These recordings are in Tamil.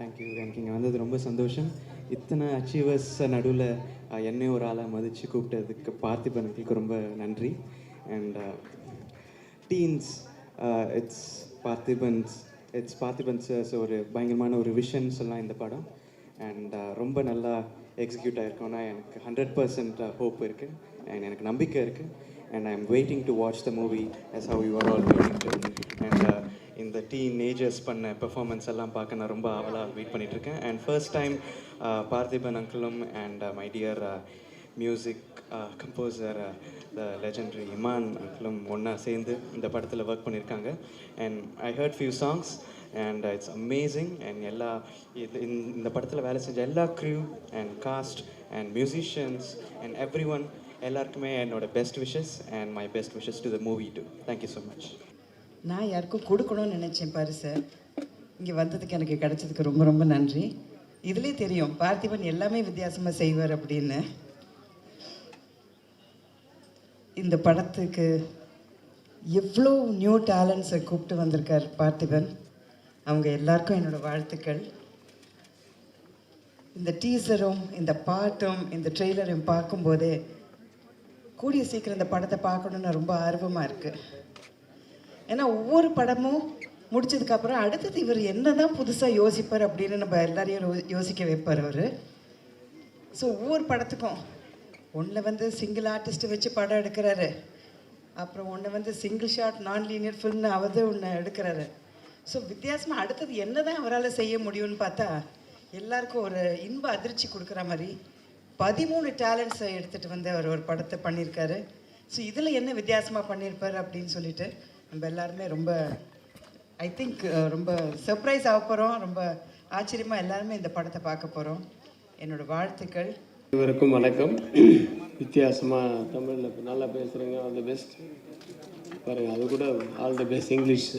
தேங்க்யூ. எனக்கு இங்கே வந்தது ரொம்ப சந்தோஷம். இத்தனை அச்சீவர்ஸ் நடுவில் என்னையும் ஒரு ஆளாக மதித்து கூப்பிட்டதுக்கு பார்த்திபனுக்கு ரொம்ப நன்றி. அண்ட் டீன்ஸ் இட்ஸ் பார்த்திபன்ஸ் ஒரு பயங்கரமான ஒரு விஷன் சொல்லலாம் இந்த படம். அண்ட் ரொம்ப நல்லா எக்ஸிக்யூட் ஆகிருக்கோன்னா எனக்கு 100% ஹோப் இருக்குது அண்ட் எனக்கு நம்பிக்கை இருக்குது. And I am waiting to watch the movie as how you are all waiting to. And இந்த டீனேஜர்ஸ் பண்ண பெர்ஃபார்மன்ஸ் எல்லாம் பார்க்க நான் ரொம்ப ஆவலாக வெயிட் பண்ணிகிட்ருக்கேன். அண்ட் ஃபர்ஸ்ட் டைம் பார்த்திபன் அங்கிளும் and my dear music composer the legendary Imman அங்கிளும் ஒன்றா சேர்ந்து இந்த படத்தில் ஒர்க் பண்ணியிருக்காங்க. And I heard few songs and it's amazing. And இந்த படத்தில் வேலை செஞ்ச எல்லா crew and cast and musicians and every one எல்லாருக்குமே என்னோட best wishes and my best wishes to the movie too. Thank you so much. நான் யாருக்கும் கொடுக்கணும்னு நினச்சேன் பாரு சார். இங்கே வந்ததுக்கு எனக்கு கிடைச்சதுக்கு ரொம்ப ரொம்ப நன்றி. இதுலேயே தெரியும் பார்த்திபன் எல்லாமே வித்தியாசமாக செய்வார் அப்படின்னு. இந்த படத்துக்கு எவ்வளோ நியூ டேலண்ட்ஸை கூப்பிட்டு வந்திருக்கார் பார்த்திபன். அவங்க எல்லாருக்கும் என்னோடய வாழ்த்துக்கள். இந்த டீசரும் இந்த பாட்டும் இந்த ட்ரெய்லரையும் பார்க்கும்போதே கூடிய சீக்கிரம் இந்த படத்தை பார்க்கணுன்னு ரொம்ப ஆர்வமாக இருக்குது. ஏன்னா ஒவ்வொரு படமும் முடிச்சதுக்கப்புறம் அடுத்தது இவர் என்ன தான் புதுசாக யோசிப்பார் அப்படின்னு நம்ம எல்லாரையும் யோசிக்க வைப்பார் அவர். ஸோ ஒவ்வொரு படத்துக்கும் ஒன்றில் சிங்கிள் ஆர்டிஸ்ட்டை வச்சு படம் எடுக்கிறாரு, அப்புறம் ஒன்று சிங்கிள் ஷாட் நான் லீனியர் ஃபில்ம்னு அவர் ஒன்று எடுக்கிறாரு. ஸோ வித்தியாசமாக அடுத்தது என்ன தான் அவரால் செய்ய முடியும்னு பார்த்தா எல்லாருக்கும் ஒரு இன்ப அதிர்ச்சி கொடுக்குற மாதிரி 13 டேலண்ட்ஸை எடுத்துகிட்டு வந்து அவர் ஒரு படத்தை பண்ணியிருக்காரு. ஸோ இதில் என்ன வித்தியாசமாக பண்ணியிருப்பார் அப்படின்னு சொல்லிட்டு நம்ம எல்லாருமே ரொம்ப ஐ திங்க் ரொம்ப சர்ப்ரைஸ் ஆக போகிறோம். ரொம்ப ஆச்சரியமாக எல்லாருமே இந்த படத்தை பார்க்க போகிறோம். என்னோடய வாழ்த்துக்கள். இவருக்கும் வணக்கம். வித்தியாசமாக தமிழில் நல்லா பேசுகிறீங்க, ஆல் தி பெஸ்ட். பாருங்கள், அது கூட ஆல் தி பெஸ்ட் இங்கிலீஷ்.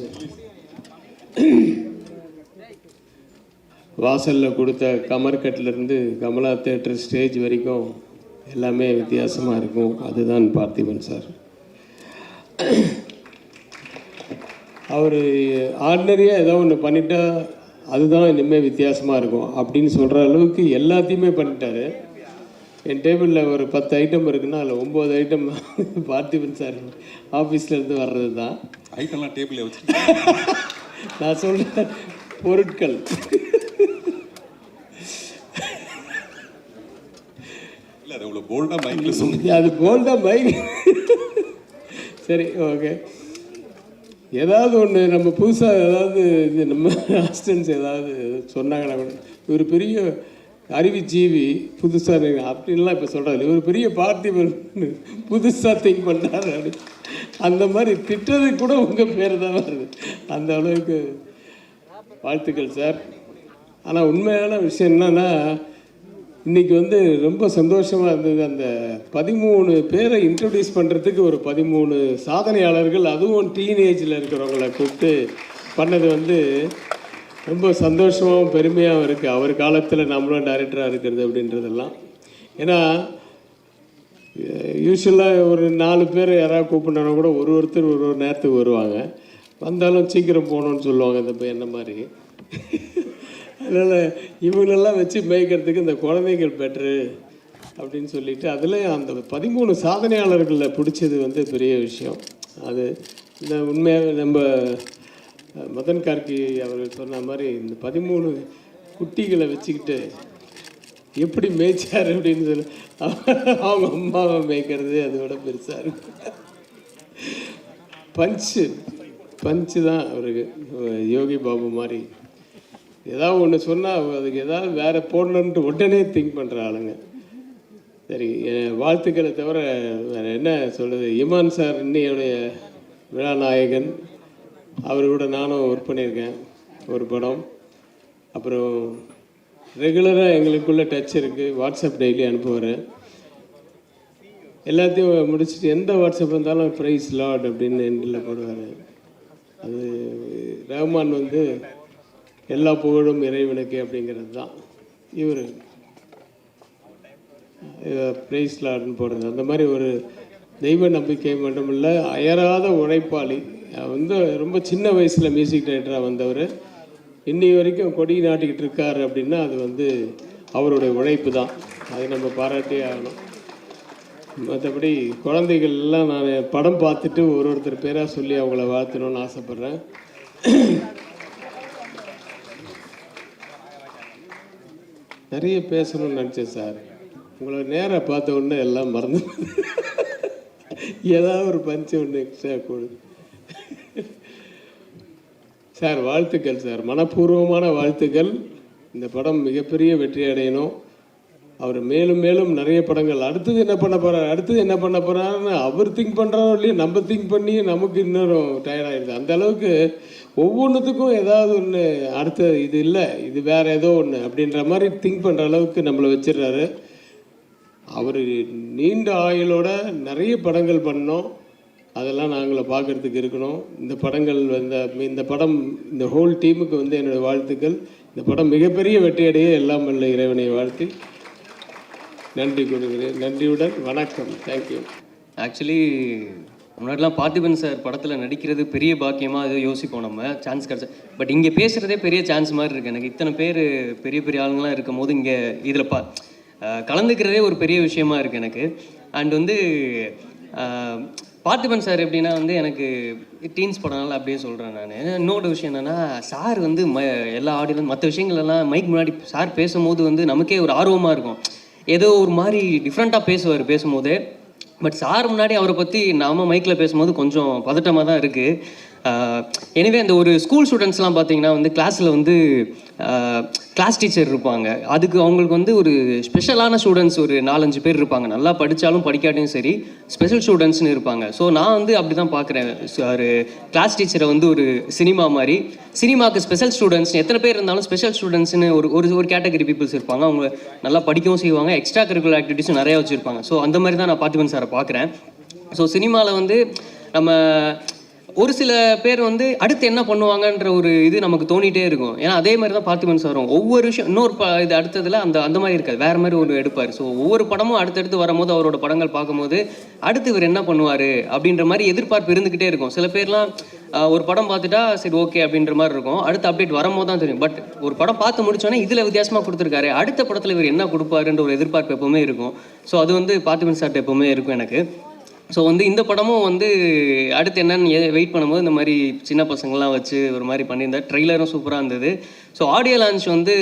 வாசலில் கொடுத்த கமர்கட்லேருந்து கமலா தேட்டர் ஸ்டேஜ் வரைக்கும் எல்லாமே வித்தியாசமாக இருக்கும். அதுதான் பார்த்திபன் சார். அவர் ஆர்டினரியாக ஏதோ ஒன்று பண்ணிட்டா அதுதான் இனிமேல் வித்தியாசமாக இருக்கும் அப்படின்னு சொல்கிற அளவுக்கு எல்லாத்தையுமே பண்ணிட்டாரு. என் டேபிளில் ஒரு 10 ஐட்டம் இருக்குன்னா அதில் 9 ஐட்டம் பார்த்திபன் சார் ஆஃபீஸ்லேருந்து வர்றது தான். ஐட்டம்லாம் டேபிளில் வச்சு நான் சொல்கிறேன் பொருட்கள். இல்லை அது இவ்வளோ போல்டாக மைக்கில் சொல்லுங்க. அது போல்டாக மைக். சரி, ஓகே. ஏதாவது ஒன்று நம்ம புதுசாக ஏதாவது இது நம்ம அசிஸ்டன்ஸ் ஏதாவது சொன்னாங்கன்னா கூட ஒரு பெரிய அறிவுஜீவி புதுசாக அப்படின்லாம் இப்போ சொல்கிறாரு. ஒரு பெரிய பார்த்திபன் புதுசாக திங்க் பண்ணுறாரு அப்படி. அந்த மாதிரி திட்டத்துக்கு கூட உங்கள் பேர் தான் வருது. அந்த அளவுக்கு வாழ்த்துக்கள் சார். ஆனால் உண்மையான விஷயம் என்னன்னா, இன்றைக்கி ரொம்ப சந்தோஷமாக இருந்தது. அந்த 13 பேரை இன்ட்ரடியூஸ் பண்ணுறதுக்கு ஒரு 13 சாதனையாளர்கள், அதுவும் டீனேஜில் இருக்கிறவங்கள கூப்பிட்டு பண்ணது ரொம்ப சந்தோஷமாகவும் பெருமையாகவும் இருக்குது. அவர் காலத்தில் நம்மளும் டைரக்டராக இருக்கிறது அப்படின்றதெல்லாம். ஏன்னா யூஸ்வலாக ஒரு 4 பேர் யாராவது கூப்பிட்னா கூட ஒருத்தர் ஒரு நேரத்துக்கு வருவாங்க. வந்தாலும் சீக்கிரம் போகணுன்னு சொல்லுவாங்க இந்த என்ன மாதிரி. அதனால் இவங்களெல்லாம் வச்சு மேய்க்கிறதுக்கு இந்த குழந்தைகள் பெட்ரு அப்படின்னு சொல்லிட்டு அதில் அந்த 13 சாதனையாளர்களில் பிடிச்சது பெரிய விஷயம். அது இந்த உண்மையாக நம்ம மதன் கார்கி அவர்கள் சொன்ன மாதிரி இந்த 13 குட்டிகளை வச்சுக்கிட்டு எப்படி மேய்ச்சார் அப்படின்னு சொல்லி அவங்க அம்மாவை மேய்க்கிறது அதோட பெருசாக இருக்கும். பஞ்சு தான் அவருக்கு யோகி பாபு மாதிரி. ஏதாவது ஒன்று சொன்னால் அதுக்கு ஏதாவது வேறு போடணுன்ட்டு உடனே திங்க் பண்ணுற ஆளுங்க. சரி, வாழ்த்துக்களை தவிர வேறு என்ன சொல்கிறது. இமான் சார் இன்னையுடைய விழாநாயகன். அவர் கூட நானும் ஒர்க் பண்ணியிருக்கேன் ஒரு படம். அப்புறம் ரெகுலராக எங்களுக்குள்ளே டச் இருக்குது. வாட்ஸ்அப் டெய்லி அனுப்புவார். எல்லாத்தையும் முடிச்சுட்டு எந்த வாட்ஸ்அப் இருந்தாலும் ப்ரைஸ் லார்ட் அப்படின்னு எண்டில் போடுவார். அது ரஹ்மான் எல்லா புகழும் இறைவனுக்கு அப்படிங்கிறது தான். இவர் ப்ரைஸ் லார்ட்னு போடுறது. அந்த மாதிரி ஒரு தெய்வ நம்பிக்கை மட்டுமில்லை, அயராத உழைப்பாளி. ரொம்ப சின்ன வயசில் மியூசிக் டைரக்டராக வந்தவர். இன்னி வரைக்கும் கொடி நாட்டிக்கிட்டு இருக்கார் அப்படின்னா அது வந்து அவருடைய உழைப்பு தான். அதை நம்ம பாராட்டே ஆகணும். மற்றபடி குழந்தைகள் எல்லாம் நான் படம் பார்த்துட்டு ஒருத்தர் பேராக சொல்லி அவங்கள வாழ்த்தணும்னு ஆசைப்பட்றேன். நிறைய பேசணும்னு நினச்சேன் சார். உங்களை நேராக பார்த்த உடனே எல்லாம் மறந்து ஏதாவது ஒரு பஞ்சு ஒன்று எக்ஸ்ட்ரா கொடு சார். வாழ்த்துக்கள் சார், மனப்பூர்வமான வாழ்த்துக்கள். இந்த படம் மிகப்பெரிய வெற்றி அடையணும். அவர் மேலும் மேலும் நிறைய படங்கள் அடுத்தது என்ன பண்ண போகிறாருன்னு அவர் திங்க் பண்ணுறாரோ இல்லையோ, நம்ம திங்க் பண்ணி நமக்கு இன்னும் டயர்டாகிடுது. அந்த அளவுக்கு ஒவ்வொன்றுத்துக்கும் ஏதாவது ஒன்று அடுத்த இது இல்லை, இது வேறு ஏதோ ஒன்று அப்படின்ற மாதிரி திங்க் பண்ணுற அளவுக்கு நம்மளை வச்சிடுறாரு. அவர் நீண்ட ஆயுளோட நிறைய படங்கள் பண்ணோம். அதெல்லாம் நாங்களை பார்க்குறதுக்கு இருக்கணும். இந்த படங்கள் இந்த படம் இந்த ஹோல் டீமுக்கு வந்து என்னுடைய வாழ்த்துக்கள். இந்த படம் மிகப்பெரிய வெற்றியடைய எல்லாம் வல்ல இறைவனை வாழ்த்தி நன்றி கொடுக்குறேன். நன்றியுடன் வணக்கம். தேங்க்யூ. ஆக்சுவலி முன்னாடிலாம் பார்த்திபன் சார் படத்தில் நடிக்கிறது பெரிய பாக்கியமாக அது யோசிப்போம், நம்ம சான்ஸ் கிடச்சா. பட் இங்கே பேசுகிறதே பெரிய சான்ஸ் மாதிரி இருக்குது எனக்கு. இத்தனை பேர் பெரிய பெரிய ஆளுங்களாம் இருக்கும் போது இங்கே இதில் கலந்துக்கிறதே ஒரு பெரிய விஷயமா இருக்குது எனக்கு. அண்ட் வந்து பார்த்திபன் சார் எப்படின்னா வந்து எனக்கு டீன்ஸ் படம்னால அப்படியே சொல்கிறேன் நான். இன்னொரு விஷயம் என்னென்னா, சார் வந்து எல்லா ஆடியன்ஸ் மற்ற விஷயங்களெல்லாம் மைக் முன்னாடி சார் பேசும்போது வந்து நமக்கே ஒரு ஆர்வமாக இருக்கும். ஏதோ ஒரு மாதிரி டிஃப்ரெண்ட்டாக பேசுவார் பேசும்போது. பட் சார் முன்னாடி அவரை பற்றி நாம் மைக்கில் பேசும்போது கொஞ்சம் பதட்டமாக தான் இருக்குது. எனவே அந்த ஒரு ஸ்கூல் ஸ்டூடெண்ட்ஸ்லாம் பார்த்தீங்கன்னா வந்து கிளாஸில் வந்து கிளாஸ் டீச்சர் இருப்பாங்க. அதுக்கு அவங்களுக்கு வந்து ஒரு ஸ்பெஷலான ஸ்டூடெண்ட்ஸ் ஒரு 4-5 பேர் இருப்பாங்க. நல்லா படித்தாலும் படிக்காட்டியும் சரி ஸ்பெஷல் ஸ்டூடெண்ட்ஸ்னு இருப்பாங்க. ஸோ நான் வந்து அப்படி தான் பார்க்குறேன். ஒரு கிளாஸ் டீச்சரை வந்து ஒரு சினிமா மாதிரி, சினிமாவுக்கு ஸ்பெஷல் ஸ்டூடெண்ட்ஸ் எத்தனை பேர் இருந்தாலும் ஸ்பெஷல் ஸ்டூடெண்ட்ஸ்னு ஒரு கேட்டகரி பீப்புள்ஸ் இருப்பாங்க. அவங்க நல்லா படிக்கவும் செய்வாங்க, எக்ஸ்ட்ரா கரிக்குலர் ஆக்டிவிட்டீஸும் நிறையா வச்சுருப்பாங்க. ஸோ அந்த மாதிரி தான் நான் பார்த்திபன் சாரை பார்க்குறேன். ஸோ சினிமாவில் வந்து நம்ம ஒரு சில பேர் வந்து அடுத்து என்ன பண்ணுவாங்கன்ற ஒரு இது நமக்கு தோணிகிட்டே இருக்கும். ஏன்னா அதே மாதிரி தான் பார்த்திபன் சாரும் ஒவ்வொரு விஷயம் இன்னொரு இது அடுத்ததில் அந்த மாதிரி இருக்காது, வேறு மாதிரி ஒரு எடுப்பார். ஸோ ஒவ்வொரு படமும் அடுத்தடுத்து வரும்போது அவரோட படங்கள் பார்க்கும்போது அடுத்து இவர் என்ன பண்ணுவார் அப்படின்ற மாதிரி எதிர்பார்ப்பு இருந்துக்கிட்டே இருக்கும். சில பேர்லாம் ஒரு படம் பார்த்துட்டா சரி ஓகே அப்படின்ற மாதிரி இருக்கும், அடுத்த அப்டேட் வரும்போது தான் தெரியும். பட் ஒரு படம் பார்த்து முடிச்சோன்னே இதில் வித்தியாசமாக கொடுத்துருக்காரு, அடுத்த படத்தில் இவர் என்ன கொடுப்பாருன்ற ஒரு எதிர்பார்ப்பு எப்போவுமே இருக்கும். ஸோ அது வந்து பார்த்திபன் சார்ட்ட எப்போவுமே இருக்கும் எனக்கு. ஸோ வந்து இந்த படமும் வந்து அடுத்து என்னன்னு வெயிட் பண்ணும்போது இந்த மாதிரி சின்ன பசங்கள்லாம் வச்சு ஒரு மாதிரி பண்ணியிருந்தார். ட்ரெய்லரும் சூப்பராக இருந்தது. ஸோ ஆடியோ லான்ச் வந்து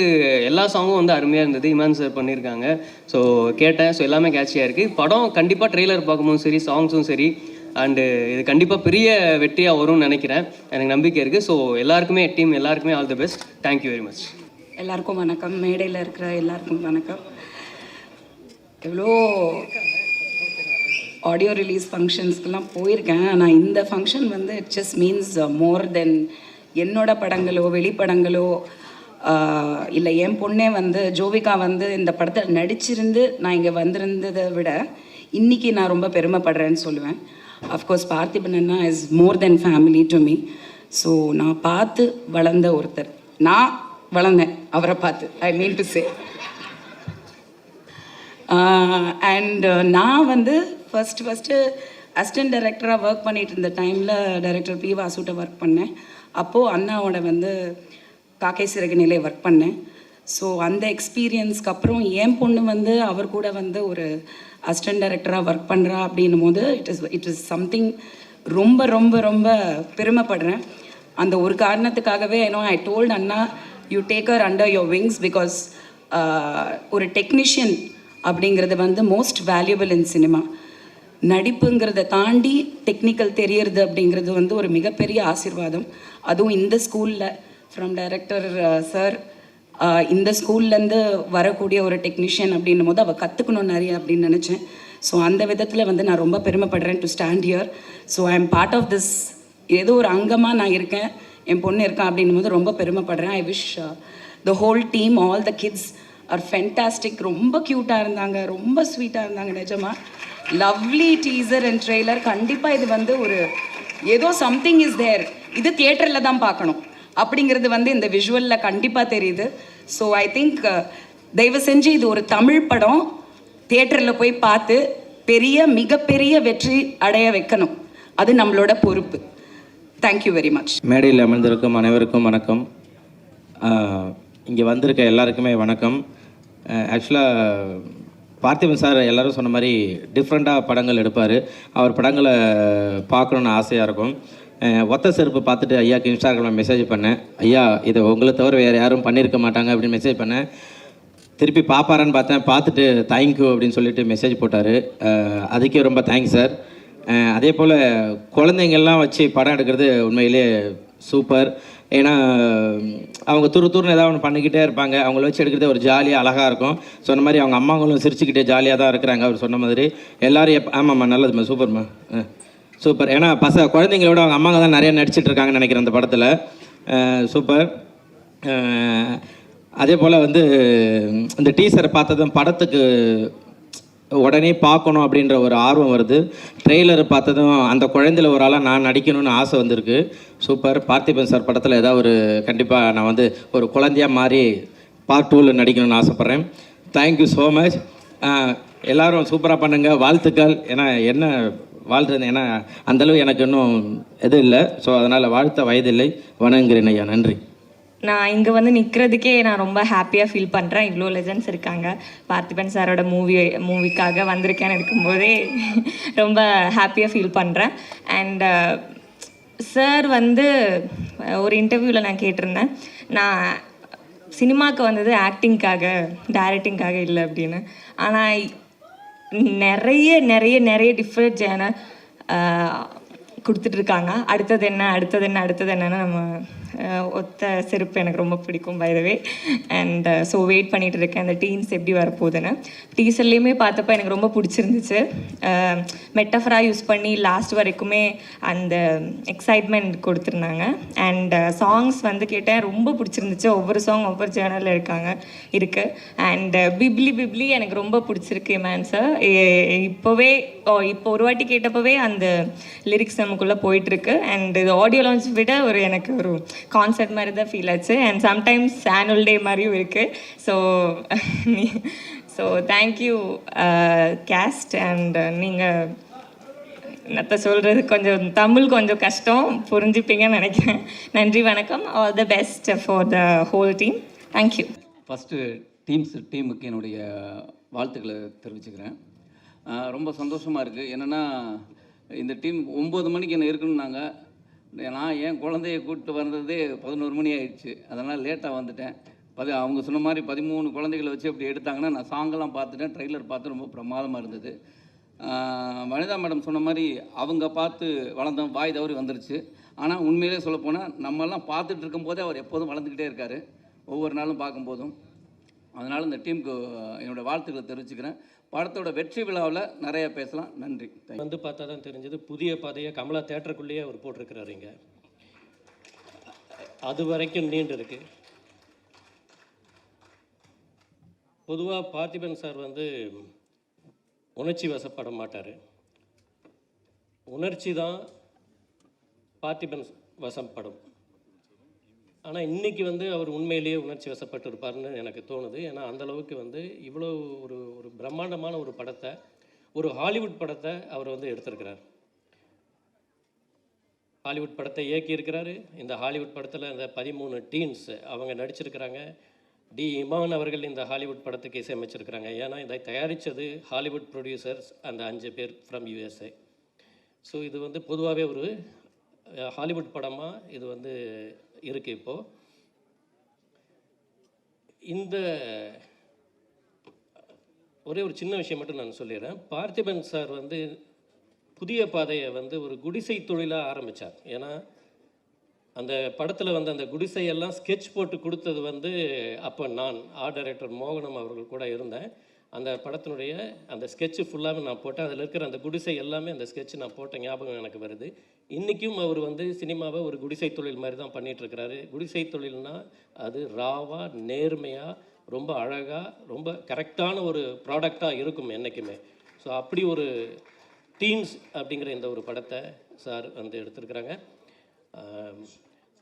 எல்லா சாங்கும் வந்து அருமையாக இருந்தது. இமான் சார் பண்ணியிருக்காங்க. ஸோ கேட்டேன். ஸோ எல்லாமே கேட்சியாக இருக்குது. படம் கண்டிப்பாக ட்ரெய்லர் பார்க்கும்போதும் சரி சாங்ஸும் சரி அண்டு இது கண்டிப்பாக பெரிய வெற்றியாக வரும்னு நினைக்கிறேன். எனக்கு நம்பிக்கை இருக்குது. ஸோ எல்லாருக்குமே டீம் எல்லாருக்குமே all the best. Thank you very much. எல்லாருக்கும் வணக்கம். மேடையில் இருக்கிற எல்லாருக்கும் வணக்கம். எவ்வளோ ஆடியோ ரிலீஸ் ஃபங்க்ஷன்ஸ்க்கெலாம் போயிருக்கேன். ஆனால் இந்த ஃபங்க்ஷன் வந்து இட் ஜஸ்ட் மீன்ஸ் மோர் தென் என்னோட படங்களோ வெளிப்படங்களோ இல்லை என் பொண்ணே வந்து ஜோவிகா வந்து இந்த படத்தில் நடிச்சிருந்து நான் இங்கே வந்திருந்ததை விட இன்றைக்கி நான் ரொம்ப பெருமைப்படுறேன்னு சொல்லுவேன். Of course Parthiban Anna is more then family to me. So நான் பார்த்து வளர்ந்த ஒருத்தர், நான் வளர்ந்தேன் அவரை பார்த்து, ஐ மீன் டு சே. அண்ட் நான் வந்து ஃபஸ்ட்டு அசிஸ்டன்ட் டைரக்டராக ஒர்க் பண்ணிகிட்டு இருந்த டைமில் டைரக்டர் பி வாசுட்ட ஒர்க் பண்ணேன். அப்போது அண்ணாவோட வந்து காக்கை சிறகு நிலை ஒர்க் பண்ணேன். ஸோ அந்த எக்ஸ்பீரியன்ஸ்க்கு அப்புறம் என் பொண்ணு வந்து அவர் கூட வந்து ஒரு அசிஸ்டன்ட் டைரக்டராக ஒர்க் பண்ணுறா அப்படின்னும் போது இட் இஸ் சம்திங் ரொம்ப ரொம்ப ரொம்ப பெருமைப்படுறேன். அந்த ஒரு காரணத்துக்காகவே ஐ டோல்ட் அண்ணா you take her under your wings because ஒரு டெக்னீஷியன் அப்படிங்கிறது வந்து மோஸ்ட் வேல்யூபிள் இன் சினிமா. நடிப்புங்கிறத தாண்டி டெக்னிக்கல் தெரியறது அப்படிங்கிறது வந்து ஒரு மிகப்பெரிய ஆசீர்வாதம். அதுவும் இந்த ஸ்கூலில் ஃப்ரம் டைரக்டர் சார் இந்த ஸ்கூல்லேருந்து வரக்கூடிய ஒரு டெக்னீஷியன் அப்படின்னும் போது அவள் கற்றுக்கணும் நிறைய அப்படின்னு நினச்சேன். ஸோ அந்த விதத்தில் வந்து நான் ரொம்ப பெருமைப்படுறேன் to stand here. So I am part of this, ஏதோ ஒரு அங்கமாக நான் இருக்கேன், என் பொண்ணு இருக்கேன் அப்படின்னும் போது ரொம்ப பெருமைப்படுறேன். I wish the whole team, all the kids are fantastic. ரொம்ப க்யூட்டாக இருந்தாங்க, ரொம்ப ஸ்வீட்டாக இருந்தாங்க. நிஜமாக லவ்லி டீசர் அண்ட் ட்ரெய்லர். கண்டிப்பாக இது வந்து ஒரு ஏதோ சம்திங் இஸ் தேர், இது தியேட்டரில் தான் பார்க்கணும் அப்படிங்கிறது வந்து இந்த விஷுவலில் கண்டிப்பாக தெரியுது. ஸோ ஐ திங்க் தயவு செஞ்சு இது ஒரு தமிழ் படம், தியேட்டரில் போய் பார்த்து மிகப்பெரிய வெற்றி அடைய வைக்கணும். அது நம்மளோட பொறுப்பு. Thank you very much. மேடையில் அமர்ந்திருக்கும் அனைவருக்கும் வணக்கம். இங்கே வந்திருக்க எல்லாருக்குமே வணக்கம். ஆக்சுவலாக பார்த்திபன் சார் எல்லோரும் சொன்ன மாதிரி டிஃப்ரெண்ட்டாக படங்கள் எடுப்பார். அவர் படங்களை பார்க்கணுன்னு ஆசையாக இருக்கும். ஒத்த செருப்பு பார்த்துட்டு ஐயாவுக்கு இன்ஸ்டாகிராமில் மெசேஜ் பண்ணேன். ஐயா இதை உங்களை தவிர வேறு யாரும் பண்ணியிருக்க மாட்டாங்க அப்படின்னு மெசேஜ் பண்ணேன். திருப்பி பார்ப்பாரான்னு பார்த்தேன். பார்த்துட்டு தேங்க்யூ அப்படின்னு சொல்லிட்டு மெசேஜ் போட்டார். அதுக்கே ரொம்ப தேங்க்ஸ் சார். அதே போல் குழந்தைங்கள்லாம் வச்சு படம் எடுக்கிறது உண்மையிலே சூப்பர். ஏன்னா அவங்க துருன்னு ஏதாவது ஒன்று பண்ணிக்கிட்டே இருப்பாங்க. அவங்கள வச்சு எடுக்கிறது ஒரு ஜாலியாக அழகாக இருக்கும். சொன்ன மாதிரி அவங்க அம்மாங்களும் சிரிச்சுக்கிட்டே ஜாலியாக தான் இருக்கிறாங்க. அவர் சொன்ன மாதிரி எல்லோரும் ஆமாம்மா நல்லதும்மா சூப்பர்மா சூப்பர். ஏன்னா குழந்தைங்களோட அவங்க அம்மாங்க தான் நிறையா நடிச்சிட்ருக்காங்கன்னு நினைக்கிறேன் அந்த படத்தில். சூப்பர். அதே போல் வந்து இந்த டீசரை பார்த்ததும் படத்துக்கு உடனே பார்க்கணும் அப்படின்ற ஒரு ஆர்வம் வருது. ட்ரெய்லர் பார்த்ததும் அந்த குழந்தையில் ஒரு ஆளாக நான் நடிக்கணும்னு ஆசை வந்திருக்கு. சூப்பர். பார்த்திபன் சார் படத்தில் ஏதாவது ஒரு கண்டிப்பாக நான் வந்து ஒரு குழந்தையாக மாறி பார்ட் 2ல் நடிக்கணும்னு ஆசைப்பட்றேன். Thank you so much. எல்லோரும் சூப்பராக பண்ணுங்கள். வாழ்த்துக்கள். ஏன்னா என்ன வாழ்றது, ஏன்னா அந்தளவு எனக்கு இன்னும் எதுவும் இல்லை. ஸோ அதனால் வாழ்த்த வயதில்லை. வணங்குகிறேன் ஐயா. நன்றி. நான் இங்கே வந்து நிற்கிறதுக்கே நான் ரொம்ப ஹாப்பியாக ஃபீல் பண்ணுறேன். இவ்வளோ லெஜண்ட்ஸ் இருக்காங்க. பார்த்திபன் சாரோட மூவிக்காக வந்திருக்கேன்னு இருக்கும்போதே ரொம்ப ஹாப்பியாக ஃபீல் பண்ணுறேன். அண்ட் சார் வந்து ஒரு இன்டர்வியூவில் நான் கேட்டிருந்தேன், நான் சினிமாவுக்கு வந்தது ஆக்டிங்காக டைரக்டிங்காக இல்லை அப்படின்னு. ஆனால் நிறைய நிறைய நிறைய டிஃப்ரெண்ட் ஜேனர் கொடுத்துட்ருக்காங்க. அடுத்தது என்னன்னு நம்ம ஒத்த செருப்பு எனக்கு ரொம்ப பிடிக்கும் by the way. And so wait பண்ணிகிட்டு இருக்கேன் அந்த டீன்ஸ் எப்படி வரப்போகுதுன்னு. டீசர்லேயுமே பார்த்தப்போ எனக்கு ரொம்ப பிடிச்சிருந்துச்சு. மெட்டஃபராக யூஸ் பண்ணி லாஸ்ட் வரைக்குமே அந்த எக்ஸைட்மெண்ட் கொடுத்துருந்தாங்க. அண்ட் சாங்ஸ் வந்து கேட்டேன், ரொம்ப பிடிச்சிருந்துச்சு. ஒவ்வொரு சாங் ஒவ்வொரு சேனலில் இருக்குது. அண்ட் பிப்ளி எனக்கு ரொம்ப பிடிச்சிருக்கு மேன் சார். இப்போ ஒரு வாட்டி கேட்டப்போவே அந்த லிரிக்ஸ் நமக்குள்ளே போயிட்டுருக்கு. அண்ட் இது ஆடியோ லான்ச் விட எனக்கு ஒரு கான்சர்ட் மாதிரி தான் ஃபீல் ஆச்சு. அண்ட் சம்டைம்ஸ் ஆனுவல் டே மாதிரியும் இருக்குது. So thank you caste. அண்ட் நீங்கள் என்னத்த சொல்கிறது, கொஞ்சம் தமிழ் கொஞ்சம் கஷ்டம், புரிஞ்சுப்பீங்கன்னு நினைக்கிறேன். நன்றி, வணக்கம். All the best for the whole team. Thank you. First டீமுக்கு என்னுடைய வாழ்த்துக்களை தெரிவிச்சுக்கிறேன். ரொம்ப சந்தோஷமாக இருக்குது. என்னென்னா இந்த டீம் 9 மணிக்கு என்ன இருக்குன்னாங்க. நான் என் குழந்தைய கூப்பிட்டு வந்ததே 11 மணி ஆயிடுச்சு. அதனால் லேட்டாக வந்துட்டேன். அவங்க சொன்ன மாதிரி 13 குழந்தைகளை வச்சு அப்படி எடுத்தாங்கன்னா நான் சாங்கெல்லாம் பார்த்துட்டேன். ட்ரெய்லர் பார்த்து ரொம்ப பிரமாதமாக இருந்தது. வனிதா மேடம் சொன்ன மாதிரி அவங்க பார்த்து வளர்ந்தோம், வாய் தவறி வந்துருச்சு. ஆனால் உண்மையிலே சொல்லப்போனால் நம்மெல்லாம் பார்த்துட்டு இருக்கும்போதே அவர் எப்போதும் வளர்ந்துக்கிட்டே இருக்கார், ஒவ்வொரு நாளும் பார்க்கும்போதும். அதனால் இந்த டீமுக்கு என்னோடய வாழ்த்துக்களை தெரிவிச்சுக்கிறேன். படத்தோட வெற்றி விழாவில் நிறைய பேசலாம். நன்றி. வந்து பார்த்தா தான் தெரிஞ்சது, புதிய பாதையை கமலா தேட்டருக்குள்ளேயே அவர் போட்டிருக்கிறாரு. இங்கே அது வரைக்கும் நீண்டு இருக்கு. பொதுவாக பார்த்திபன் சார் வந்து உணர்ச்சி வசப்பட மாட்டார். உணர்ச்சி தான் பார்த்திபன் வசப்படும். ஆனால் இன்றைக்கி வந்து அவர் உண்மையிலேயே உணர்ச்சி வசப்பட்டு இருப்பார்னு எனக்கு தோணுது. ஏன்னா அந்தளவுக்கு வந்து இவ்வளோ ஒரு பிரம்மாண்டமான ஒரு படத்தை, ஒரு ஹாலிவுட் படத்தை அவர் வந்து எடுத்திருக்கிறார். ஹாலிவுட் படத்தை இயக்கியிருக்கிறாரு. இந்த ஹாலிவுட் படத்தில் இந்த 13 டீன்ஸ் அவங்க நடிச்சிருக்கிறாங்க. டி இமான் அவர்கள் இந்த ஹாலிவுட் படத்துக்கு இசையமைச்சிருக்கிறாங்க. ஏன்னா இதை தயாரித்தது ஹாலிவுட் ப்ரொடியூசர்ஸ் அந்த 5 பேர் ஃப்ரம் USA. ஸோ இது வந்து பொதுவாகவே ஒரு ஹாலிவுட் படமாக இது வந்து இருக்குது. இப்போது இந்த ஒரே ஒரு சின்ன விஷயம் மட்டும் நான் சொல்லிடுறேன். பார்த்திபன் சார் வந்து புதிய பாதையை வந்து ஒரு குடிசை தொழிலாக ஆரம்பித்தார். ஏன்னா அந்த படத்தில் வந்து அந்த குடிசையெல்லாம் ஸ்கெட்ச் போட்டு கொடுத்தது வந்து அப்போ நான் ஆர்ட் டைரக்டர் மோகனம் அவர்கள் கூட இருந்தேன். அந்த படத்தினுடைய அந்த ஸ்கெட்சு ஃபுல்லாகவே நான் போட்டேன். அதில் இருக்கிற அந்த குடிசை எல்லாமே அந்த ஸ்கெட்சு நான் போட்ட ஞாபகம் எனக்கு வருது. இன்றைக்கும் அவர் வந்து சினிமாவை ஒரு குடிசை தொழில் மாதிரி தான் பண்ணிகிட்ருக்கிறாரு. குடிசை தொழில்னால் அது ராவாக நேர்மையாக ரொம்ப அழகாக ரொம்ப கரெக்டான ஒரு ப்ராடக்டாக இருக்கும் என்றைக்குமே. ஸோ அப்படி ஒரு டீன்ஸ் அப்படிங்கிற இந்த ஒரு படத்தை சார் வந்து எடுத்திருக்கிறாங்க.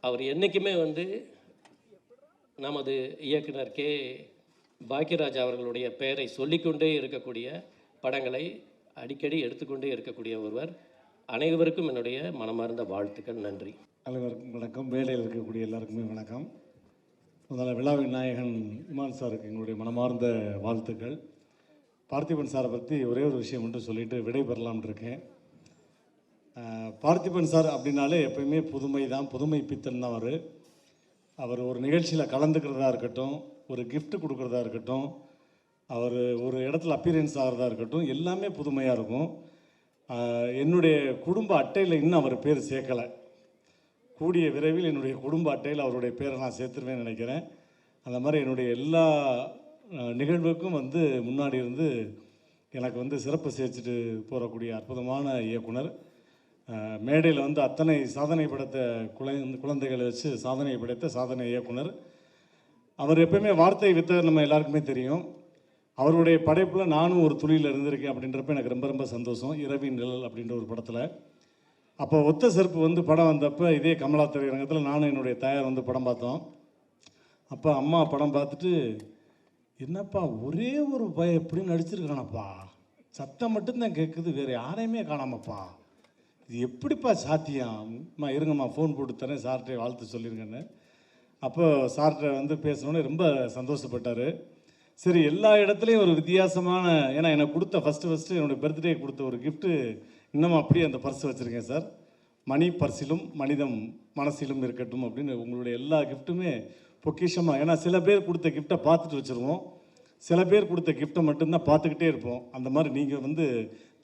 அவர் என்றைக்குமே வந்து நமது இயக்குனர் கே பாக்யராஜ் அவர்களுடைய பெயரை சொல்லிக்கொண்டே இருக்கக்கூடிய படங்களை அடிக்கடி எடுத்துக்கொண்டே இருக்கக்கூடிய ஒருவர். அனைவருக்கும் என்னுடைய மனமார்ந்த வாழ்த்துக்கள். நன்றி. அனைவருக்கும் வணக்கம். மேடையில் இருக்கக்கூடிய எல்லாருக்குமே வணக்கம். முதல்ல விழாவின் நாயகன் இமான் சாருக்கு எங்களுடைய மனமார்ந்த வாழ்த்துக்கள். பார்த்திபன் சாரை பற்றி ஒரே ஒரு விஷயம் மட்டும் சொல்லிவிட்டு விடைபெறலாம்னு இருக்கேன். பார்த்திபன் சார் அப்படின்னாலே எப்பயுமே புதுமை தான், புதுமை பித்தன் தான். அவர் ஒரு நிகழ்ச்சியில் கலந்துக்கிறதா இருக்கட்டும், ஒரு gift கொடுக்குறதா இருக்கட்டும், அவர் ஒரு இடத்துல அப்பியரன்ஸ் ஆகிறதா இருக்கட்டும், எல்லாமே புதுமையாக இருக்கும். என்னுடைய குடும்ப அட்டையில் இன்னும் அவர் பேர் சேர்க்கலை. கூடிய விரைவில் என்னுடைய குடும்ப அட்டையில் அவருடைய பேரை நான் சேர்த்துருவேன்னு நினைக்கிறேன். அந்த மாதிரி என்னுடைய எல்லா நிகழ்வுக்கும் முன்னாடி இருந்து எனக்கு சிறப்பு சேர்த்துட்டு போகக்கூடிய அற்புதமான இயக்குனர். மேடையில் அத்தனை சாதனை படைத்த குழந்தைகளை வச்சு சாதனை படைத்த சாதனை இயக்குனர். அவர் எப்பயுமே வார்த்தை வித்தவர், நம்ம எல்லாருக்குமே தெரியும். அவருடைய படைப்பில் நானும் ஒரு துளியில் இருந்திருக்கேன் அப்படின்றப்ப எனக்கு ரொம்ப ரொம்ப சந்தோஷம். இரவின் நிழல் அப்படின்ற ஒரு படத்தில் அப்போ ஒத்த செருப்பு படம் வந்தப்போ இதே கமலா திரையரங்கத்தில் நானும் என்னுடைய தாயார் படம் பார்த்தோம். அப்போ அம்மா படம் பார்த்துட்டு, என்னப்பா ஒரே ஒரு பய எப்படி நடிச்சிருக்கானப்பா, சத்தம் மட்டும்தான் கேட்குது, வேறு யாரையுமே காணாமப்பா, இது எப்படிப்பா சாத்தியம்மா, இருங்கம்மா ஃபோன் போட்டு தரேன் சார்கிட்ட வாழ்த்து சொல்லிருங்கன்னு. அப்போ சார்கிட்ட பேசணுன்னு ரொம்ப சந்தோஷப்பட்டார். சரி, எல்லா இடத்துலையும் ஒரு வித்தியாசமான, ஏன்னா எனக்கு கொடுத்த ஃபஸ்ட்டு என்னுடைய பர்த்டே கொடுத்த ஒரு கிஃப்ட்டு இன்னமும் அப்படியே அந்த பர்ஸ் வச்சுருக்கேன் சார். மணி பர்சிலும் மனிதம் மனசிலும் இருக்கட்டும் அப்படின்னு உங்களுடைய எல்லா கிஃப்ட்டுமே பொக்கிஷமாக. ஏன்னா சில பேர் கொடுத்த கிஃப்ட்டை பார்த்துட்டு வச்சுருவோம், சில பேர் கொடுத்த கிஃப்ட்டை மட்டும்தான் பார்த்துக்கிட்டே இருப்போம். அந்த மாதிரி நீங்கள்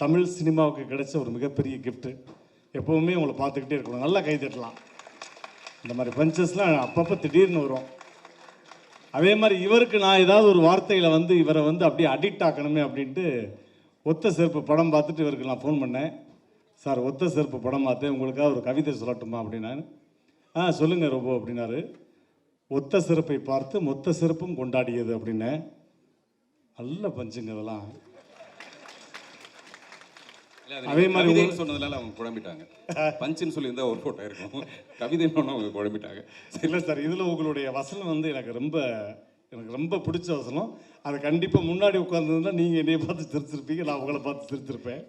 தமிழ் சினிமாவுக்கு கிடைச்ச ஒரு மிகப்பெரிய கிஃப்ட்டு. எப்போவுமே உங்களை பார்த்துக்கிட்டே இருக்கணும். நல்லா கை தட்டலாம். இந்த மாதிரி பஞ்சஸ்லாம் அப்பப்போ திடீர்னு வரும். அதே மாதிரி இவருக்கு நான் ஏதாவது ஒரு வார்த்தையில் இவரை அப்படியே அடிக்ட் ஆக்கணுமே அப்படின்ட்டு ஒத்த செருப்பு படம் பார்த்துட்டு இவருக்கு நான் ஃபோன் பண்ணேன். சார், ஒத்த செருப்பு படம் பார்த்தேன், உங்களுக்காக ஒரு கவிதை சொல்லட்டுமா அப்படின்னாரு. சொல்லுங்கள் ரொம்ப அப்படின்னாரு. ஒத்த செருப்பை பார்த்து மொத்த செருப்பும் கொண்டாடியது அப்படின்னேன். நல்ல பஞ்சுங்க அதெல்லாம். அதே மாதிரி சொன்னதுனால அவங்க குழம்பிட்டாங்க. பஞ்சுன்னு சொல்லியிருந்தா ஒரு ஃபோட்டோ இருக்கும், கவிதைன்னு அவங்க குழம்பிட்டாங்க. இல்லை சார், இதில் உங்களுடைய வசனம் எனக்கு ரொம்ப பிடிச்ச வசனம். அதை கண்டிப்பாக முன்னாடி உட்காந்துருந்தா நீங்கள் என்னையை பார்த்து சிரிச்சிருப்பீங்க, நான் உங்களை பார்த்து சிரிச்சிருப்பேன்.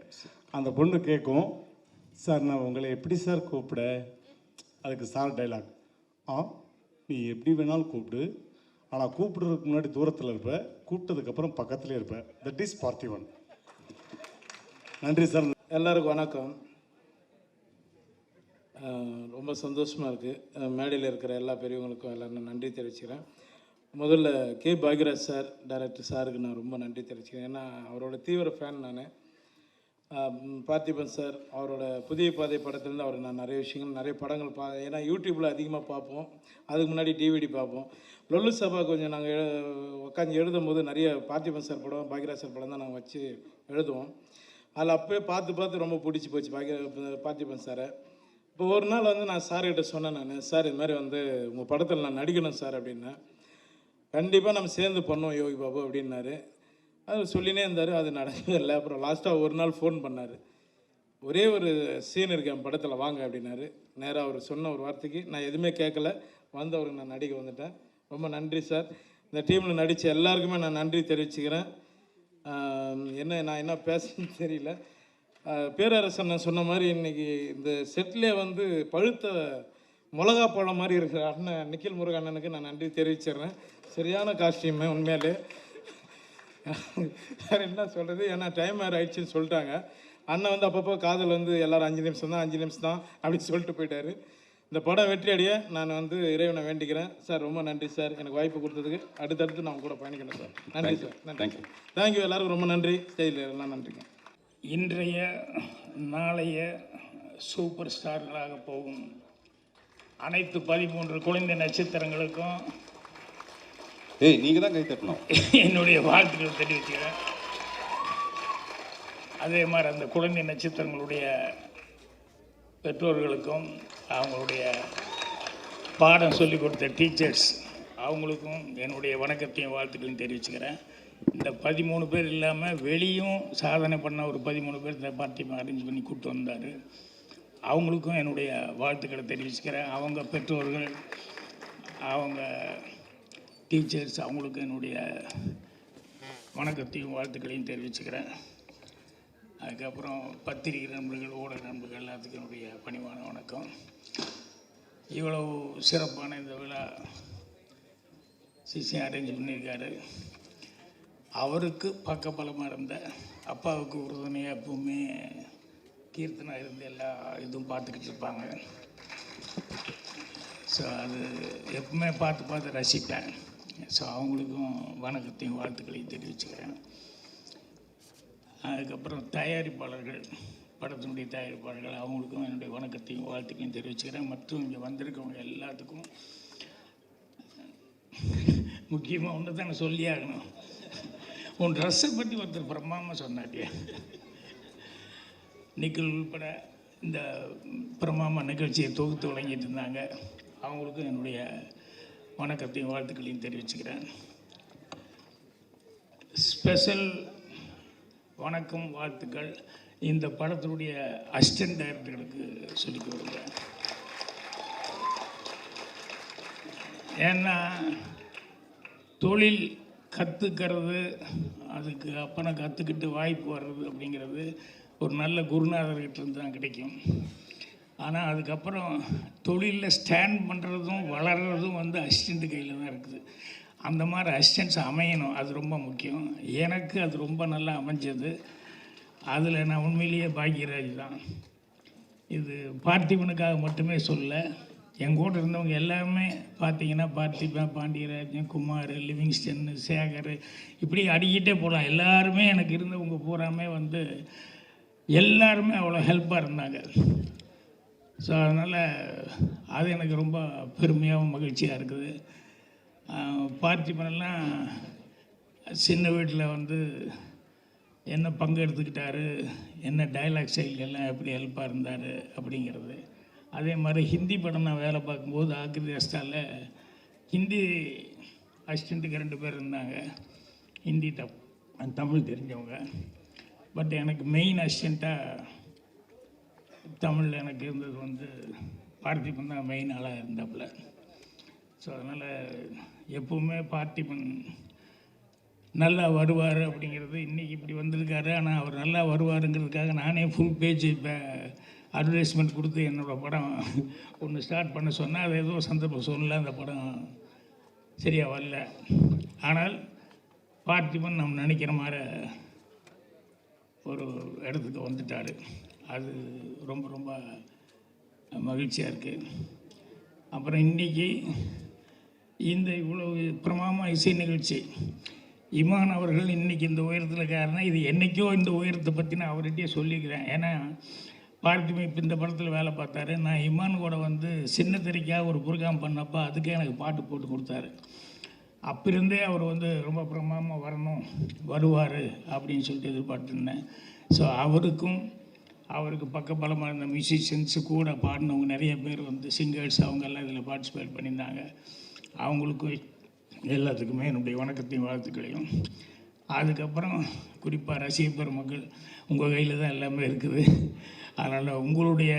அந்த பொண்ணு கேட்கும், சார் நான் உங்களை எப்படி சார் கூப்பிட? அதுக்கு சார் டைலாக், நீ எப்படி வேணாலும் கூப்பிடு, ஆனால் கூப்பிடுறதுக்கு முன்னாடி தூரத்தில் இருப்ப, கூப்பிட்டதுக்கப்புறம் பக்கத்துலேயே இருப்ப. That is Parthiban. நன்றி சார். எல்லாருக்கும் வணக்கம். ரொம்ப சந்தோஷமாக இருக்குது. மேடையில் இருக்கிற எல்லா பெரியவங்களுக்கும் எல்லோரும் நன்றி தெரிவிச்சுக்கிறேன். முதல்ல கே பாக்யராஜ் சார், டைரக்டர் சாருக்கு நான் ரொம்ப நன்றி தெரிவிச்சுக்கிறேன். ஏன்னா அவரோட தீவிர ஃபேன் நான். பார்த்திபன் சார் அவரோட புதிய பாதை படத்துலேருந்து அவர் நான் நிறைய விஷயங்கள் நிறைய படங்கள் ஏன்னா யூடியூப்பில் அதிகமாக பார்ப்போம், அதுக்கு முன்னாடி டிவிடி பார்ப்போம். லொல்லு சபா கொஞ்சம் நாங்கள் உட்காந்து எழுதும் போது நிறைய பார்த்திபன் சார் படம் பாக்யராஜ் சார் படம் தான் நாங்கள் வச்சு எழுதுவோம். அதில் அப்போயே பார்த்து ரொம்ப பிடிச்சி போச்சு பார்த்திபன் சாரை. இப்போ ஒரு நாள் நான் சார்கிட்ட சொன்னேன், நான் சார் இது மாதிரி உங்கள் படத்தில் நான் நடிக்கணும் சார் அப்படின்னேன். கண்டிப்பாக நம்ம சேர்ந்து பண்ணோம் யோகி பாபு அப்படின்னாரு. அது சொல்லினே இருந்தார், அது நடக்கவே இல்லை. அப்புறம் லாஸ்ட்டாக ஒரு நாள் ஃபோன் பண்ணார், ஒரே ஒரு சீன் இருக்கு என் படத்தில் வாங்க அப்படின்னாரு. நேராக அவர் சொன்ன ஒரு வார்த்தைக்கு நான் எதுவுமே கேட்கல, அவருக்கு நான் நடிக்க வந்துட்டேன். ரொம்ப நன்றி சார். இந்த டீமில் நடித்த எல்லாருக்குமே நான் நன்றி தெரிவிச்சுக்கிறேன். நான் என்ன பேசணும்னு தெரியல. பேரரசன் நான் சொன்ன மாதிரி இன்றைக்கி இந்த செட்லேயே பழுத்த மிளகா பழம் மாதிரி இருக்கிற அண்ணன் நிக்கில் முருகன் அண்ணனுக்கு நான் நன்றி தெரிவிச்சிடுறேன். சரியான காஸ்டியூமு உண்மையிலே. வேறு என்ன சொல்கிறது, ஏன்னா டைம் வேறு ஆயிடுச்சுன்னு சொல்லிட்டாங்க. அண்ணன் அப்பப்போ காதல் எல்லோரும் 5 நிமிஷம் தான் 5 நிமிஷம் தான் அப்படின்னு சொல்லிட்டு போயிட்டார். இந்த படம் வெற்றி அடைய நான் இறைவனை வேண்டிக்கிறேன். சார் ரொம்ப நன்றி சார், எனக்கு வாய்ப்பு கொடுத்ததுக்கு. அடுத்தடுத்து நான் கூட பயணிக்கணும் சார். நன்றி சார். நன்றி. தேங்க்யூ. எல்லாருக்கும் ரொம்ப நன்றி. ஸ்டைல் எல்லாம் நன்றிங்க. இன்றைய நாளைய சூப்பர் ஸ்டார்களாக போகும் அனைத்து 13 குழந்தை நட்சத்திரங்களுக்கும் நீங்கள் தான் கை தட்டணும். என்னுடைய வாழ்த்துக்கள் தெரிவிக்கிறேன். அதே மாதிரி அந்த குழந்தை நட்சத்திரங்களுடைய பெற்றோர்களுக்கும் அவங்களுடைய பாடம் சொல்லிக் கொடுத்த டீச்சர்ஸ் அவங்களுக்கும் என்னுடைய வணக்கத்தையும் வாழ்த்துக்களையும் தெரிவிச்சுக்கிறேன். இந்த 13 பேர் இல்லாமல் வெளியும் சாதனை பண்ண ஒரு 13 பேர் இந்த பார்ட்டி அரேஞ்ச் பண்ணி கூப்பிட்டு வந்தார். அவங்களுக்கும் என்னுடைய வாழ்த்துக்களை தெரிவிச்சுக்கிறேன். அவங்க பெற்றோர்கள், அவங்க டீச்சர்ஸ், அவங்களுக்கும் என்னுடைய வணக்கத்தையும் வாழ்த்துக்களையும் தெரிவிச்சுக்கிறேன். அதுக்கப்புறம் பத்திரிகை நண்பர்கள், ஊடக நண்பர்கள் எல்லாத்துக்கும் என்னுடைய பணிவான வணக்கம். இவ்வளவு சிறப்பான இந்த விழா சிஷ்யம் அரேஞ்ச் பண்ணியிருக்காரு. அவருக்கு பக்கபலமாக இருந்த அப்பாவுக்கு உறுதுணையாக எப்பவுமே கீர்த்தனா இருந்து எல்லா இதுவும் பார்த்துக்கிட்டு இருப்பாங்க. ஸோ அது எப்பவுமே பார்த்து ரசிப்பேன். ஸோ அவங்களுக்கும் வணக்கத்தையும் வாழ்த்துக்களையும் தெரிவிச்சுக்கிறேன். அதுக்கப்புறம் தயாரிப்பாளர்கள், படத்தினுடைய தயாரிப்பாளர்கள், அவங்களுக்கும் என்னுடைய வணக்கத்தையும் வாழ்த்துக்களையும் தெரிவிச்சுக்கிறேன். மற்றும் இங்கே வந்திருக்கவங்க எல்லாத்துக்கும் முக்கியமாக ஒன்று தான் நான் சொல்லி ஆகணும். உன் ட்ரெஸ்ஸை பற்றி ஒருத்தர் பிரமாமல் சொன்னாட்டியா, நிக்கல் உள்பட இந்த பிரமாமா நிகழ்ச்சியை தொகுத்து வழங்கிட்டு இருந்தாங்க. அவங்களுக்கும் என்னுடைய வணக்கத்தையும் வாழ்த்துக்களையும் தெரிவிச்சுக்கிறேன். ஸ்பெஷல் வணக்கம் வாழ்த்துக்கள் இந்த படத்தினுடைய அசிஸ்டன்ட் டைரக்டர்களுக்கு சொல்லிக் கொடுக்குறேன். ஏன்னா தொழில் கற்றுக்கிறது, அதுக்கு அப்புறம் கற்றுக்கிட்டு வாய்ப்பு வர்றது அப்படிங்கிறது ஒரு நல்ல குருநாதர்கிட்ட இருந்து தான் கிடைக்கும். ஆனால் அதுக்கப்புறம் தொழிலில் ஸ்டாண்ட் பண்ணுறதும் வளர்கிறதும் வந்து அசிஸ்டண்ட் கையில் தான் இருக்குது. அந்த மாதிரி அசிஸ்டன்ஸ் அமையணும், அது ரொம்ப முக்கியம். எனக்கு அது ரொம்ப நல்லா அமைஞ்சது. அதில் நான் உண்மையிலேயே பாக்கியராஜ் தான். இது பார்த்திபனுக்காக மட்டுமே சொல்ல, என் கூட இருந்தவங்க எல்லாமே பார்த்தீங்கன்னா பார்த்திபன், பாண்டியராஜன், குமார், லிவிங்ஸ்டன், சேகர், இப்படி அடிக்கிட்டே போகலாம். எல்லாருமே எனக்கு இருந்தவங்க பூராமே வந்து எல்லாருமே அவ்வளோ ஹெல்ப்பாக இருந்தாங்க. ஸோ அதனால் அது எனக்கு ரொம்ப பெருமையாகவும் மகிழ்ச்சியாக இருக்குது. பார்த்திபனெல்லாம் சின்ன வீட்டில் வந்து என்ன பங்கு எடுத்துக்கிட்டாரு, என்ன டைலாக் ஸ்டைல் எல்லாம் எப்படி ஹெல்ப்பாக இருந்தார் அப்படிங்கிறது. அதே மாதிரி ஹிந்தி படம் நான் வேலை பார்க்கும்போது ஆக்கிரி அஸ்தாவில் ஹிந்தி அசிஸ்டண்ட்டுக்கு 2 பேர் இருந்தாங்க, ஹிந்தி தமிழ் தெரிஞ்சவங்க. பட் எனக்கு மெயின் அசிஸ்டண்ட்டாக தமிழில் எனக்கு இருந்தது வந்து பார்த்திபன் தான் மெயின் ஆளாக இருந்தாப்புல. ஸோ அதனால் எப்போவுமே பார்த்திபன் நல்லா வருவார் அப்படிங்கிறது, இன்றைக்கி இப்படி வந்திருக்காரு, ஆனால் அவர் நல்லா வருவாருங்கிறதுக்காக நானே ஃபுல் பேஜ் இப்போ அட்வர்டைஸ்மெண்ட் கொடுத்து என்னோடய படம் ஒன்று ஸ்டார்ட் பண்ண சொன்னால் அது ஏதோ சந்தர்ப்ப சூழ்நிலை அந்த படம் சரியாக வரல. ஆனால் பார்த்திபன் நம்ம நினைக்கிற மாதிரி ஒரு இடத்துக்கு வந்துட்டார். அது ரொம்ப ரொம்ப மகிழ்ச்சியாக இருக்குது. அப்புறம் இன்றைக்கி இந்த இவ்வளவு பிரமாமா இசை நிகழ்ச்சி, இமான் அவர்கள் இன்றைக்கி இந்த உயரத்தில் இருக்காருன்னா இது என்றைக்கோ இந்த உயரத்தை பற்றி நான் அவர்கிட்டயே சொல்லிக்கிறேன். ஏன்னா பார்த்திபன் இப்போ இந்த படத்தில் வேலை பார்த்தாரு. நான் இமான் கூட வந்து சின்ன திரைக்காக ஒரு ப்ரோக்ராம் பண்ணப்போ அதுக்கே எனக்கு பாட்டு போட்டு கொடுத்தாரு. அப்பிருந்தே அவர் வந்து ரொம்ப பிரமாதமாக வரணும், வருவார் அப்படின்னு சொல்லிட்டு எதிர்பார்த்துருந்தேன். ஸோ அவருக்கு பக்கபலமாக இருந்த மியூசிஷியன்ஸு கூட பாடினவங்க நிறைய பேர் வந்து சிங்கர்ஸ் அவங்கெல்லாம் இதில் பார்ட்டிசிபேட் பண்ணியிருந்தாங்க. அவங்களுக்கும் எல்லாத்துக்குமே என்னுடைய வணக்கத்தையும் வாழ்த்துக்களையும். அதுக்கப்புறம் குறிப்பாக ரசிக பெருமக்கள், உங்கள் கையில் தான் எல்லாமே இருக்குது. அதனால் உங்களுடைய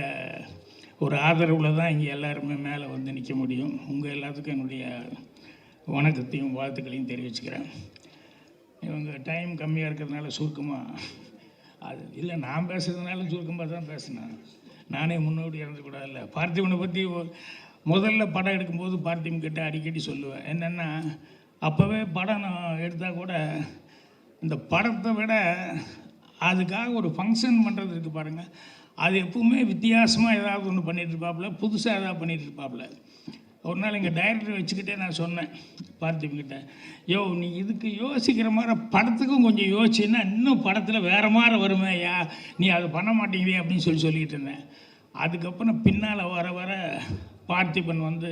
ஒரு ஆதரவில் தான் இங்கே எல்லாருமே மேலே வந்து நிற்க முடியும். உங்கள் எல்லாத்துக்கும் என்னுடைய வணக்கத்தையும் வாழ்த்துக்களையும் தெரிவிச்சுக்கிறேன். இவங்க டைம் கம்மியாக இருக்கிறதுனால சுருக்கமாக அது இல்லை, நான் பேசுகிறதுனால சுருக்கமாக தான் பேசினேன். நானே முன்னோடி இறந்துக்கூடாதுல்ல. பார்த்திபனை பற்றி முதல்ல படம் எடுக்கும்போது பார்த்திபன் கிட்ட அடிக்கடி சொல்லுவேன். என்னென்னா அப்போவே படம் நான் எடுத்தால் கூட இந்த படத்தை விட அதுக்காக ஒரு ஃபங்க்ஷன் பண்ணுறது இருக்குது பாருங்கள், அது எப்பவுமே வித்தியாசமாக ஏதாவது ஒன்று பண்ணிகிட்ருப்பாப்புல, புதுசாக ஏதாவது பண்ணிகிட்ருப்பாப்புல. ஒரு நாள் எங்கள் டைரக்டர் வச்சுக்கிட்டே நான் சொன்னேன் பார்த்திபன்கிட்ட, யோ நீ இதுக்கு யோசிக்கிற மாதிரி படத்துக்கும் கொஞ்சம் யோசிச்சுன்னா இன்னும் படத்தில் வேறு மாதிரி வருமே, நீ அதை பண்ண மாட்டேங்கிறே அப்படின்னு சொல்லிக்கிட்டு இருந்தேன். அதுக்கப்புறம் பின்னால் வர வர பார்த்திபன் வந்து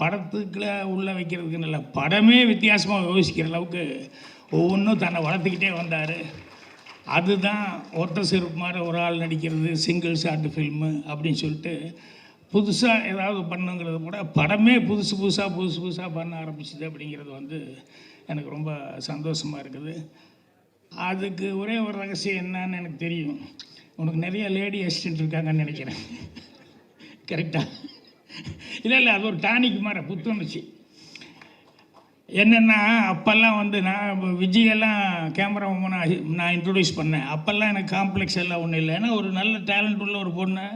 படத்துக்குள்ள உள்ளே வைக்கிறதுக்கு நல்ல படமே வித்தியாசமாக யோசிக்கிற அளவுக்கு ஒவ்வொன்றும் தன்னை வளர்த்துக்கிட்டே வந்தார். அதுதான் ஒத்த சிறப்பு மாதிரி ஒரு ஆள் நடிக்கிறது, சிங்கிள் ஷார்ட் ஃபில்மு அப்படின்னு சொல்லிட்டு புதுசாக ஏதாவது பண்ணுங்கிறது கூட படமே புதுசு புதுசாக பண்ண ஆரம்பிச்சிது அப்படிங்கிறது வந்து எனக்கு ரொம்ப சந்தோஷமாக இருக்குது. அதுக்கு ஒரே ஒரு ரகசியம் என்னன்னு எனக்கு தெரியும். உனக்கு நிறைய லேடி அசிஸ்டன்ட் இருக்காங்கன்னு நினைக்கிறேன். கரெக்டாக? இல்லை அது ஒரு டானிக் மாதிரி புத்துணர்ச்சி. என்னென்னா அப்போல்லாம் வந்து நான் விஜயெல்லாம் கேமரா நான் இன்ட்ரடியூஸ் பண்ணேன். அப்போல்லாம் எனக்கு காம்ப்ளெக்ஸ் எல்லாம் ஒன்றும் இல்லை. ஏன்னா ஒரு நல்ல டேலண்ட் உள்ள ஒரு பொண்ணை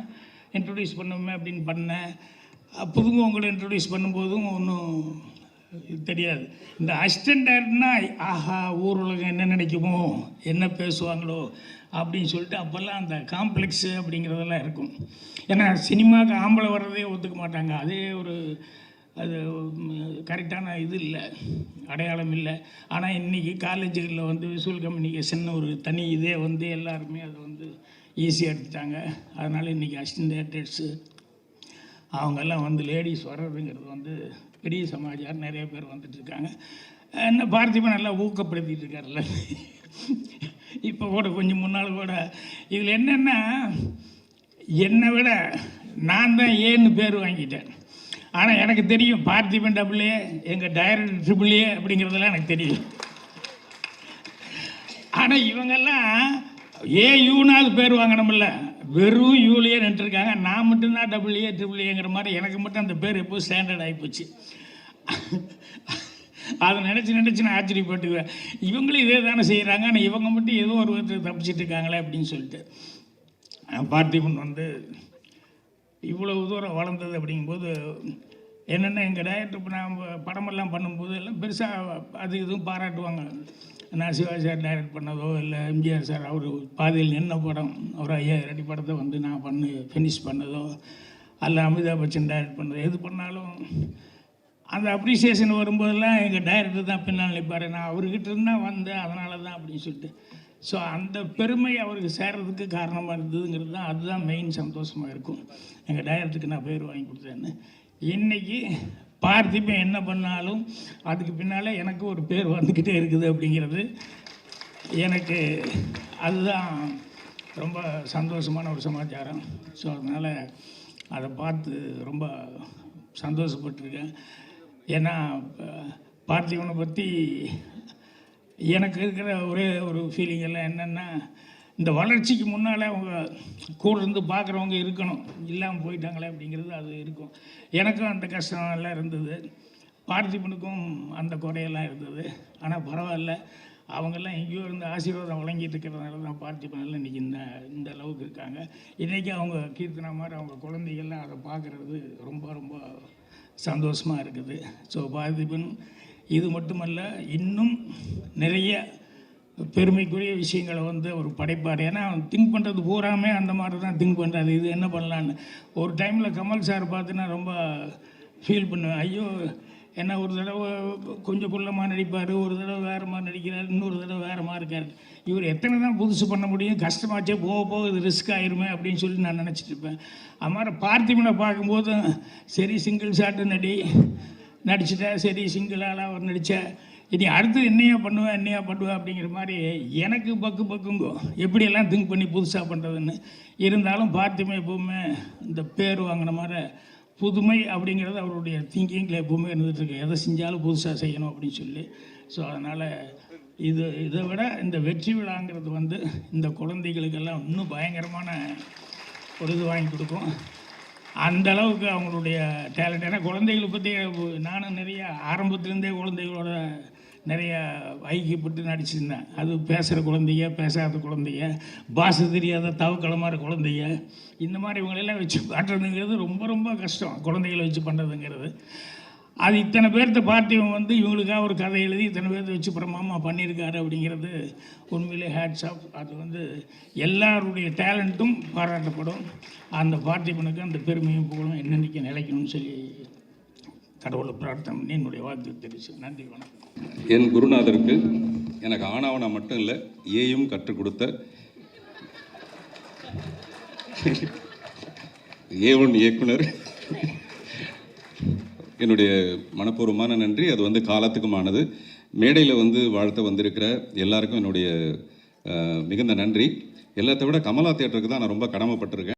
இன்ட்ரடியூஸ் பண்ணுவோமே அப்படின்னு பண்ணேன். புதுங்க உங்களை இன்ட்ரடியூஸ் பண்ணும்போதும் ஒன்றும் தெரியாது. இந்த அசிஸ்டன்ட் டைரக்டர்னா ஆஹா ஊர் உலகம் என்ன நினைக்குமோ என்ன பேசுவாங்களோ அப்படின்னு சொல்லிட்டு அப்போல்லாம் அந்த காம்ப்ளெக்ஸு அப்படிங்கிறதெல்லாம் இருக்கும். ஏன்னா சினிமாவுக்கு ஆம்பளை வர்றதே ஒத்துக்க மாட்டாங்க. அதே ஒரு அது கரெக்டான இது இல்லை, அடையாளம் இல்லை. ஆனால் இன்றைக்கி காலேஜுகளில் வந்து விசுவல் கம்யூனிகேஷன் ஒரு தனி இதே வந்து எல்லாருமே அதை வந்து ஈஸியாக எடுத்துட்டாங்க. அதனால் இன்றைக்கி அசிஸ்டன்ட் டைரக்டர்ஸு அவங்கெல்லாம் வந்து லேடிஸ் வர்றதுங்கிறது வந்து பெரிய சமாச்சாரம். நிறைய பேர் வந்துட்டுருக்காங்க. என்ன பார்த்திபன் நல்லா ஊக்கப்படுத்திட்டு இருக்காருல்ல. இப்போ கூட கொஞ்சம் முன்னால் கூட இதில் என்னென்னா என்னை விட நான் தான் ஏன்னு பேர் வாங்கிட்டேன். ஆனால் எனக்கு தெரியும் பார்த்திபன் டபுள்ஏ, எங்கள் டைரக்டர் ட்ரிபிள்ஏ அப்படிங்கிறதெல்லாம் எனக்கு தெரியும். ஆனால் இவங்கெல்லாம் யூனாவது பேர் வாங்கணுமில்ல, வெறும் யூலியே நின்றுருக்காங்க. நான் மட்டும்தான் டபுள்ஏ ட்ரிபிள்ஏங்கிற மாதிரி எனக்கு மட்டும் அந்த பேர் எப்போ ஸ்டாண்டர்ட் ஆகிப்போச்சு. அதை நினச்சி நான் ஆச்சரியப்பட்டுக்குவேன். இவங்களும் இதே தானே செய்கிறாங்க, ஆனால் இவங்க மட்டும் ஏதோ ஒரு விதத்தில் தப்பிச்சிட்டு இருக்காங்களே அப்படின்னு சொல்லிட்டு. பார்த்திபன் வந்து இவ்வளவு தூரம் வளர்ந்தது அப்படிங்கும்போது என்னென்ன எங்கள் டைரக்டர் இப்போ நான் படமெல்லாம் பண்ணும்போது எல்லாம் பெருசாக அது இதுவும் பாராட்டுவாங்க. நான் சிவாஜி சார் டைரக்ட் பண்ணதோ இல்லை எம்ஜிஆர் சார் அவர் பாதியில் நின்ன படம் ஒரு 5000 அடி படத்தை வந்து நான் ஃபினிஷ் பண்ணதோ அல்ல அமிதாப் பச்சன் டைரக்ட் பண்ணதோ எது பண்ணாலும் அந்த அப்ரிசியேஷன் வரும்போதெல்லாம் எங்கள் டைரக்டர் தான் பின்னால் நிற்பார். நான் அவர்கிட்ட இருந்தால் வந்தேன், அதனால தான் அப்படின்னு சொல்லிட்டு. ஸோ அந்த பெருமை அவருக்கு சேர்றதுக்கு காரணமாக இருந்ததுங்கிறது தான், அதுதான் மெயின் சந்தோஷமாக இருக்கும். எங்கள் டைரக்டருக்கு நான் பேர் வாங்கி கொடுத்தேன்னு. இன்றைக்கி பார்த்திபன் என்ன பண்ணாலும் அதுக்கு பின்னால் எனக்கு ஒரு பேர் வந்துக்கிட்டே இருக்குது அப்படிங்கிறது எனக்கு அதுதான் ரொம்ப சந்தோஷமான ஒரு சமாச்சாரம். ஸோ அதனால் அதை பார்த்து ரொம்ப சந்தோஷப்பட்டிருக்கேன். ஏன்னா பார்த்திபனை பற்றி எனக்கு இருக்கிற ஒரே ஒரு ஃபீலிங் எல்லாம் என்னென்னா, இந்த வளர்ச்சிக்கு முன்னால் அவங்க கூட இருந்து பார்க்குறவங்க இருக்கணும், இல்லாமல் போயிட்டாங்களே அப்படிங்கிறது அது இருக்கும். எனக்கும் அந்த கஷ்டம் எல்லாம் இருந்தது, பார்த்திபனுக்கும் அந்த குறையெல்லாம் இருந்தது. ஆனால் பரவாயில்ல, அவங்கெல்லாம் எங்கேயோ இருந்து ஆசீர்வாதம் வழங்கிட்டு இருக்கிறதுனால தான் பார்த்திபனெல்லாம் இன்றைக்கி இந்த அளவுக்கு இருக்காங்க. இன்றைக்கி அவங்க கீர்த்தனா மாதிரி அவங்க குழந்தைகள்லாம் அதை பார்க்குறது ரொம்ப ரொம்ப சந்தோஷமாக இருக்குது. ஸோ பார்த்திபன் இது மட்டுமல்ல, இன்னும் நிறைய பெருமைக்குரிய விஷயங்களை வந்து அவர் படைப்பார். ஏன்னா அவன் திங்க் பண்ணுறது பூராமே அந்த மாதிரி தான் திங்க் பண்ணுறாரு, இது என்ன பண்ணலான்னு. ஒரு டைமில் கமல் சார் பார்த்து நான் ரொம்ப ஃபீல் பண்ணுவேன். ஐயோ ஏன்னா ஒரு தடவை கொஞ்சம் குள்ளமாக நடிப்பார், ஒரு தடவை வேறு மாதிரி நடிக்கிறார், இன்னொரு தடவை வேறு மாதிரி இருக்கார். இவர் எத்தனை தான் புதுசு பண்ண முடியும், கஷ்டமாச்சே, போக போக இது ரிஸ்க் ஆயிருமே அப்படின்னு சொல்லி நான் நினச்சிட்டு இருப்பேன். அது மாதிரி பார்த்திபனை பார்க்கும்போது சரி சிங்கிள் ஷாட்டு நடிச்சிட்டேன், சரி சிங்கிளால் அவர் நடித்தேன், இனி அடுத்து என்னையா பண்ணுவேன் அப்படிங்கிற மாதிரி எனக்கு பக்குங்கோ எப்படியெல்லாம் திங்க் பண்ணி புதுசாக பண்ணுறதுன்னு. இருந்தாலும் பார்த்திபன் எப்போவுமே இந்த பேர் வாங்கின மாதிரி புதுமை அப்படிங்கிறது அவருடைய திங்கிங்கில் எப்போவுமே இருந்துகிட்ருக்கு. எதை செஞ்சாலும் புதுசாக செய்யணும் அப்படின்னு சொல்லி. ஸோ அதனால் இதை விட இந்த வெற்றி விழாங்கிறது வந்து இந்த குழந்தைகளுக்கெல்லாம் இன்னும் பயங்கரமான ஒரு இது வாங்கி கொடுக்கும். அந்த அளவுக்கு அவங்களுடைய டேலண்ட். ஏன்னா குழந்தைகளை பற்றி நானும் நிறைய ஆரம்பத்துலேருந்தே குழந்தைகளோட நிறைய ஐக்கியப்பட்டு நடிச்சிருந்தேன். அது பேசுகிற குழந்தைங்க, பேசாத குழந்தைங்க, பாஷை தெரியாத தவக்களமான குழந்தைங்க, இந்த மாதிரி இவங்களெல்லாம் வச்சு காட்டுறதுங்கிறது ரொம்ப ரொம்ப கஷ்டம். குழந்தைகளை வச்சு பண்ணுறதுங்கிறது அது இத்தனை பேர்த்த பார்த்திபன் வந்து இவங்களுக்காக ஒரு கதை எழுதி இத்தனை பேர்த்த வச்சு பிரமாமா பண்ணியிருக்காரு அப்படிங்கிறது உண்மையிலே ஹேட்ஸ் ஆஃப். அது வந்து எல்லாருடைய டேலண்ட்டும் பாராட்டப்படும். அந்த பார்த்திபனுக்கு அந்த பெருமையும் புகழும் என்னென்னைக்கு நிலைக்கணும்னு சொல்லி கடவுளை பிரார்த்தனை பண்ணி என்னுடைய வாழ்த்து தெரிவிச்சு நன்றி, வணக்கம். என் குருநாதருக்கு எனக்கு ஆனாவனா மட்டும் இல்லை ஏயும் கற்றுக் கொடுத்த A1 இயக்குனர் என்னுடைய மனப்பூர்வமான நன்றி. அது வந்து காலத்துக்குமானது. மேடையில் வந்து வாழ்த்த வந்திருக்கிற எல்லாருக்கும் என்னுடைய மிகுந்த நன்றி. எல்லாத்த விட கமலா தியேட்டருக்கு தான் நான் ரொம்ப கடமைப்பட்டிருக்கேன்.